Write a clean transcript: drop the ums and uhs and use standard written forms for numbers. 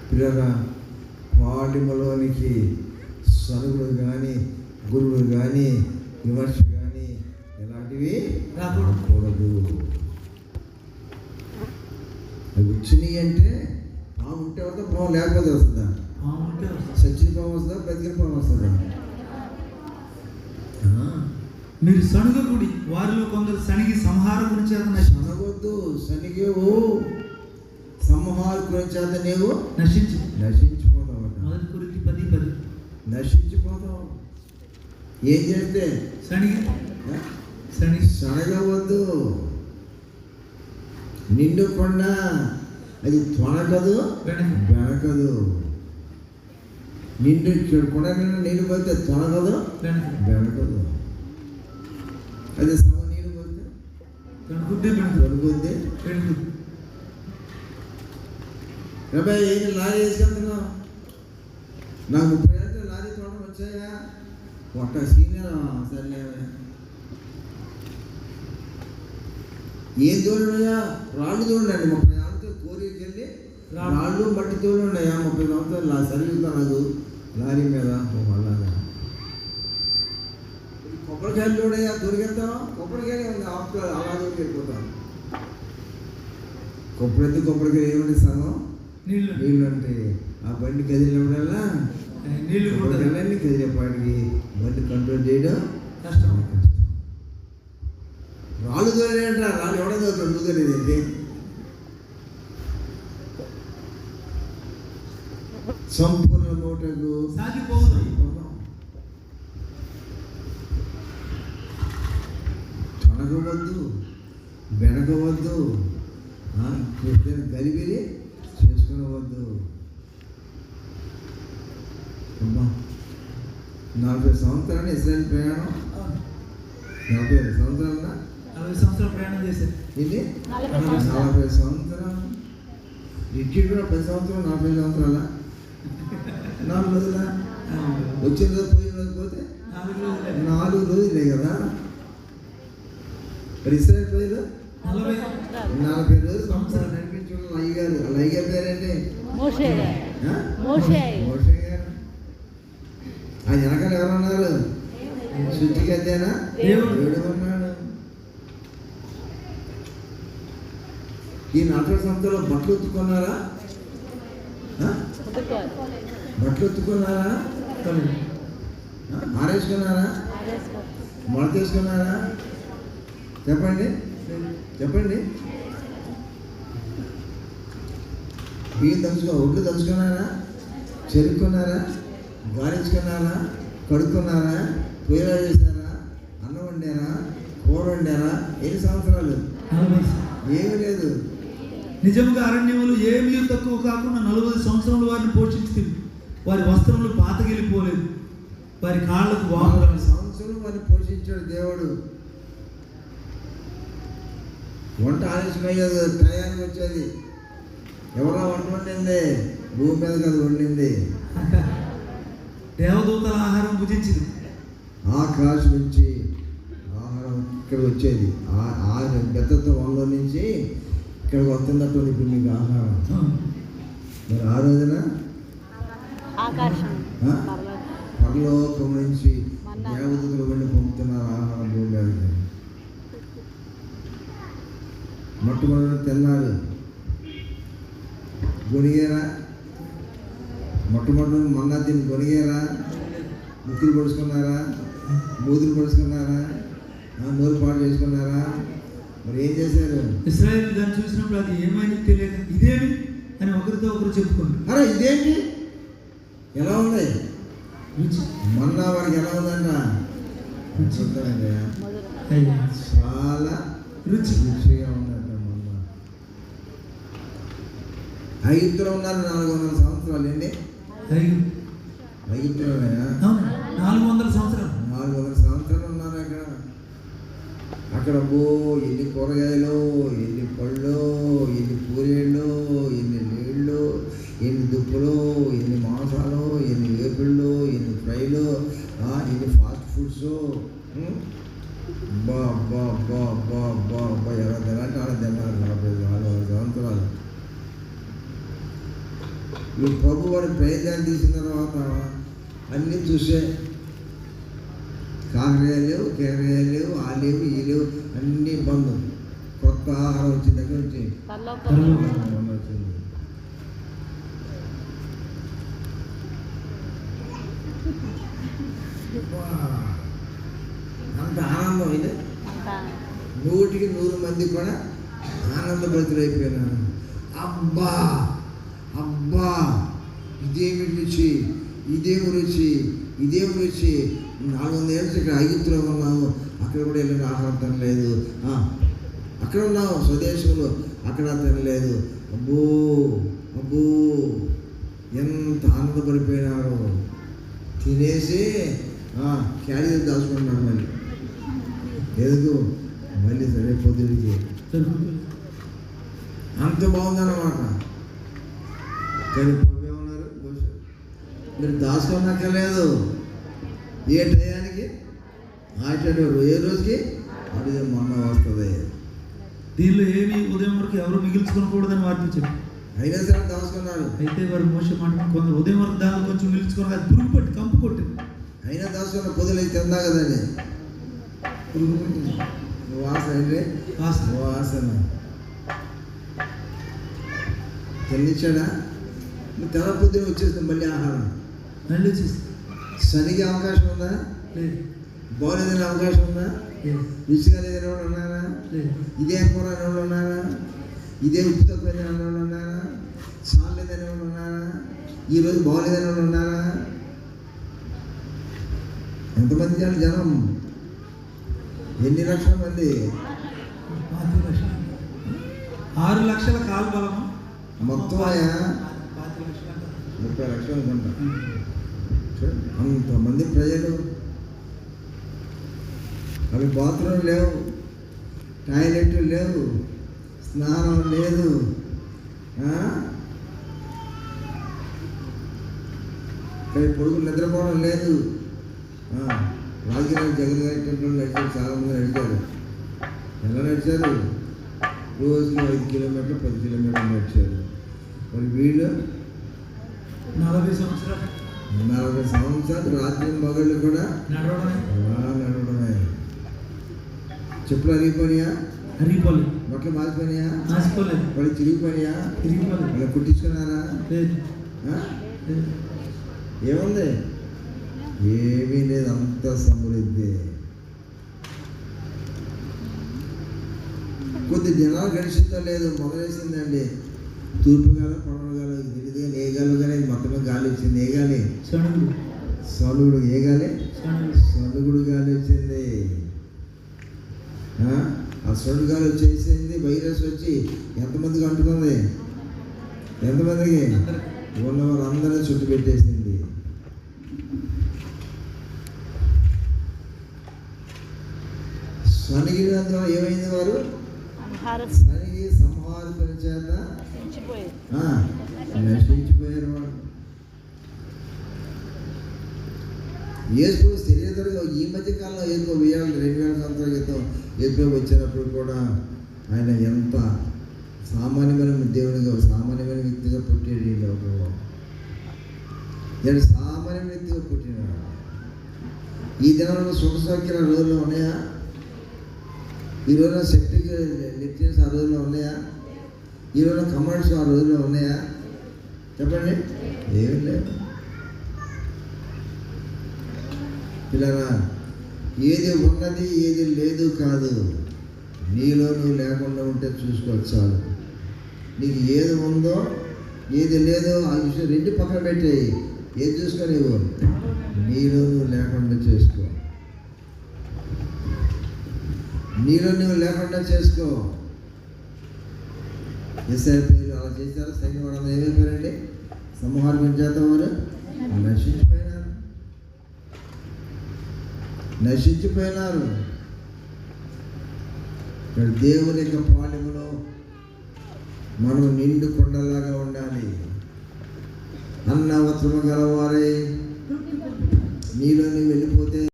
పిల్లరా, పాఠ్యములోనికి సరుగులు కానీ, గురువులు కానీ, విమర్శ కానీ ఇలాంటివి రాకూడదు. అవి వచ్చినాయి అంటే ఉంటే వద్ద పాము, లేకపోతే వస్తుందా? చచ్చిన పాము వస్తుందా, బతికిన పాము వస్తుందా? మీరు సణుగకుడి, వారిలో కొందరు సణిగి సంహారకుని చేత సనగొద్దు. సనిగేవు సంహారకుని చేత నీవు నశించిపోతావు. మొదటి కొరింథీ 10:10. నశించిపోతావు. ఏం చేస్తే? సనగవద్దు. నిండు కొండ అది తొనకదు, వెనకదు. నిండు కొండ నిండా నీళ్ళు పోతే తొనకదు, వెనకదు. అది సమ నీళ్ళు పోతే వెనుకొద్ది. అబ్బాయి ఏంటి లారీ వేసుకెళ్తున్నావు? నాకు 30 ఏళ్ళ లారీ తోటం వచ్చాయా? ఒక్క సీనియర్ సరే. ఏం తోలున్నాయా? రాళ్ళు తోలండి. 30 ఏళ్ళతో కోరికకి వెళ్ళి రాళ్ళు మట్టి తోలున్నాయా? 30 సంవత్సరాలు సరిగ్గా నాకు లారీ మీద అలాగా. కొబ్బరికాయలు తోడయ్యా, దొరికెళ్తావా? కొబ్బరికాయ ఆపుతారు, అలా దొరికెళ్ళిపోతాం. కొబ్బరికాయ ఏమంటే సగం నీళ్ళు అంటే ఆ బండి కదిలినప్పుడల్లా నీళ్ళు కదిలేపాటికి బండి కంట్రోల్ చేయడం కష్టం. రాళ్ళు తోలేంట, రాళ్ళు ఎవడో తోలుతాడు, నువ్వు తోలేదేంటి? సంపూర్ణ మూటకు సాగిపోదాం. తొనగవద్దు, వెనకవద్దు, గలిబిలి చేసుకునవద్దు. 40 సంవత్సరాలు ఇస్రాయేల్ ప్రయాణం. 40 సంవత్సరాల 40 సంవత్సరాలు ప్రయాణం చేశారు. ఇది 40 సంవత్సరాలు. ఇచ్చి కూడా 10 సంవత్సరాలు, 40 సంవత్సరాల 4 రోజుల వచ్చిన రోజు పోయిన రోజు పోతే 4 రోజులే కదా. మరి ఇస్రాయేల్ ప్రజలు 40 రోజులు సంవత్సరాలు నడిపించుకున్న అయ్యగారు. వాళ్ళ అయ్యగారు పేరేంటి? మోషే గారు. ఆ వెనకాల ఎవరున్నారు? సృష్టికర్తేనా? దేవుడు ఉన్నాడు. ఈ 40 సంవత్సరాలు బట్టలు ఉత్తుకున్నారా? బట్టలు ఉత్తుకున్నారా? ఆరేసుకున్నారా? మొల తీసుకున్నారా? చెప్పండి. బియ్యం ఒడ్లు దంచుకున్నారా? చెరుక్కున్నారా? గాలించుకున్నారా? కడుక్కున్నారా? పొయ్యిలా చేశారా? అన్నం వండారా? కూర వండారా? ఎన్ని సంవత్సరాలు? ఏమీ లేదు. నిజంగా అరణ్యములు ఏమీ తక్కువ కాకుండా 40 సంవత్సరాలు వారిని పోషించింది. వారి వస్త్రములు పాతగిలిపోలేదు, వారి కాళ్ళకు 40 సంవత్సరాలు వారిని పోషించాడు దేవుడు. వంట ఆలస్యమయ్యేది, టయానికి వచ్చేది. ఎవరో వంట వండింది? భూమి మీద కదా వండింది. దేవదూతల ఆహారం భుజించింది. ఆకాశం నుంచి ఆహారం ఇక్కడ వచ్చేది. ఆ పెద్దతో వాళ్ళ నుంచి ఇక్కడికి వస్తున్నటువంటి ఇప్పుడు మీకు ఆహారం. మరి ఆ రోజున పరలోకం నుంచి దేవదూతలు వెళ్ళి పంపుతున్నారు ఆహారం భూమి మీద. మొట్టమొదటి తిన్నారు, గొనిగేరా? మొట్టమొదటి మన్నా తిని గొనిగేరా? ముక్కులు పొడుచుకున్నారా? మూతులు పొడుచుకున్నారా? నోరు పాటు చేసుకున్నారా? మరి ఏం చేశారు? ఇశ్రాయేలు దాన్ని చూసినప్పుడు అది ఏమైంది తెలియక ఇదేమి అని ఒకరితో ఒకరు చెప్పుకున్నారు. అరే ఇదేంటి, ఎలా ఉంది మన్నా? వాడికి ఎలా ఉందంట? చాలా రుచిగా ఉందంట మన్నా. ఐగుప్తులో ఉన్నారు 400 సంవత్సరాలు. ఏంటి ఐగుప్తులోనే? 400 సంవత్సరాలు. 400 సంవత్సరాలు ఉన్నారు అక్కడ. అక్కడ ఎన్ని కూరగాయలు, ఎన్ని పళ్ళు, ఎన్ని పూరేళ్ళు, ఎన్ని నీళ్ళు, ఎన్ని దుప్పులు, ఎన్ని మాంసాలు, ఎన్ని వేపుళ్ళు, ఎన్ని ఫ్రైలు, ఎన్ని ఫాస్ట్ ఫుడ్స్. ఎలా తినాలంటే అలా తిన్నారు 400 సంవత్సరాలు. ఈ ప్రభు వారి ప్రయత్నాలు తీసిన తర్వాత అన్నీ చూసే కాకరకాయలు లేవు, కీరకాయలు లేవు, ఆ లేవు, ఈ లేవు, అన్నీ బంద్. కొత్త ఆహారం వచ్చిన దగ్గర నుంచి వచ్చింది. అంత ఆనందం ఇది. 100కి 100 మంది కూడా ఆనందభరితులైపోయినారు. అబ్బా అబ్బా, ఇదేమి రుచి, ఇదేమి రుచి, ఇదేమి రుచి. 400 ఏళ్ళు ఇక్కడ ఐగుప్తులో ఉన్నాము, అక్కడ కూడా వెళ్ళిన ఆహారం తినలేదు. అక్కడ ఉన్నాము స్వదేశంలో, అక్కడ తినలేదు. అబ్బో అబ్బో, ఎంత ఆనందపడిపోయినారు. తినేసి క్యారీలు దాచుకుంటున్నారు. మళ్ళీ ఎందుకు, మళ్ళీ సరే పొద్దుడికి అంత బాగుందన్నమాట. కానీ ఏమన్నారు, మీరు దాచుకోనక్కర్లేదు. ఏ టయానికి ఆటలు, ఏ రోజుకి అడిగే మొన్న వస్తుంది. దీనిలో ఏమి ఉదయం వరకు ఎవరు మిగిల్చుకోకూడదని వారిని చెప్పి అయినా సరే దాచుకున్నారు. అయితే వారు మోసే మాట కొందరు ఉదయం వరకు దానిలో కొంచెం మిగిల్చుకోవాలి, అది పురుగు పట్టి కంపు కొట్టింది. అయినా దాచుకున్న పొద్దులైతే తిందా కదండి, పురుగు పట్టింది. వాసన అంటే వాసన తినిచ్చాడా, తెల్ల పొద్దున వచ్చేస్తుంది మళ్ళీ ఆహారం. మళ్ళీ వచ్చేసి శనికి అవకాశం ఉందా? లేదు. బాగాలేదనే అవకాశం ఉందా? రుచిగా లేదని వాళ్ళు ఉన్నారా? ఇదే కూర అని వాళ్ళు ఉన్నారా? ఇదే ఉప్పు తక్కువైన వాళ్ళు ఉన్నారా? చాలేదని వాళ్ళు ఉన్నారా? ఈరోజు బాగోలేదని వాళ్ళు ఉన్నారా? ఎంతమంది జనం? ఎన్ని లక్షల మంది? 6 లక్షల కాలు బలము మొత్తం 30 లక్షలు అనుకుంటా. అంతమంది ప్రజలు. అవి బాత్రూమ్ లేవు, టాయిలెట్లు లేవు, స్నానం లేదు. పొడుగు నిద్రపోవడం లేదు. రాజకీయ జగన్ గారి టెంపుల్ నడిచారు, చాలామంది నడిచారు. ఎలా నడిచారు? రోజుకి 5 కిలోమీటర్లు 10 కిలోమీటర్లు నడిచారు. మరి వీళ్ళు 40 సంవత్సరాలు రాత్రి మగళ్ళు కూడా నడవడమే. చెప్పులు అరిగిపోయినాయా? అరిగిపోలేదు. బట్టలు మారిపోయినాయా? మాసిపోలేదు. వాళ్ళు తిరిగిపోయినాయా? తిరిగిపోలేదు. ఇలా కుట్టించుకున్నారా? లేదు. ఏముంది? ఏమీ లేదు. అంత సమృద్ధి. కొద్ది దినాలు గడిచిందో లేదు, మొదలేసిందండి. తూర్పు గాలి, పడవ గాలి, తెలియదు కానీ ఏ గాలి కానీ మొత్తమే గాలి వచ్చింది. ఏ గాలి? సనుగుడు. ఏ గాలి? సనుగుడు గాలి వచ్చింది. ఆ సనుగు గాలి వచ్చేసింది. వైరస్ వచ్చి ఎంతమందికి అంటుకుంది? ఎంతమందికి? ఉన్నవారు అందరూ చుట్టు పెట్టేసింది. సనిగినందున ఏమైంది? వారు సనిగి సంహారకుని చేత నశించిపోయారు. వాడు యేసు శరీరధరుగా ఈ మధ్య కాలంలో ఏదో 2000 సంవత్సరాల క్రితం యేసు వచ్చినప్పుడు కూడా ఆయన ఎంత సామాన్యమైన దేవునిగా, సామాన్యమైన వ్యక్తిగా పుట్టాడు. ఈ లోకంలో సామాన్యమైన వ్యక్తిగా పుట్టినాడు. ఈ దినంలో సుఖ సౌఖ్యాల రోజుల్లో ఉన్నాయా? ఈ రోజున సెప్టిక్ లెక్చర్స్ ఆ రోజుల్లో ఉన్నాయా? ఈ రోజున కమాండ్స్ ఆ రోజుల్లో ఉన్నాయా? చెప్పండి. ఏమీ లేదు. పిల్లరా, ఏది ఉన్నది ఏది లేదు కాదు, నీలో నువ్వు లేకుండా ఉంటే చూసుకోవచ్చు చాలు. నీకు ఏది ఉందో ఏది లేదో ఆ విషయం రెండు పక్కన పెట్టేయి. ఏది చూసుకో, నీవు నీలో నువ్వు లేకుండా చేసుకో. నీలో నువ్వు లేకుండా చేసుకో. ఎస్ఐ పేరు అలా చేశారు. సైన్యం వాడు ఏమైపోయారండి? సంహారం చేత వారు నశించిపోయినారు. దేవుని యొక్క పాలెములో మనం నిండు కొండలాగా ఉండాలి. అన్న వస్త్రము గలవారే నీలో నువ్వు వెళ్ళిపోతే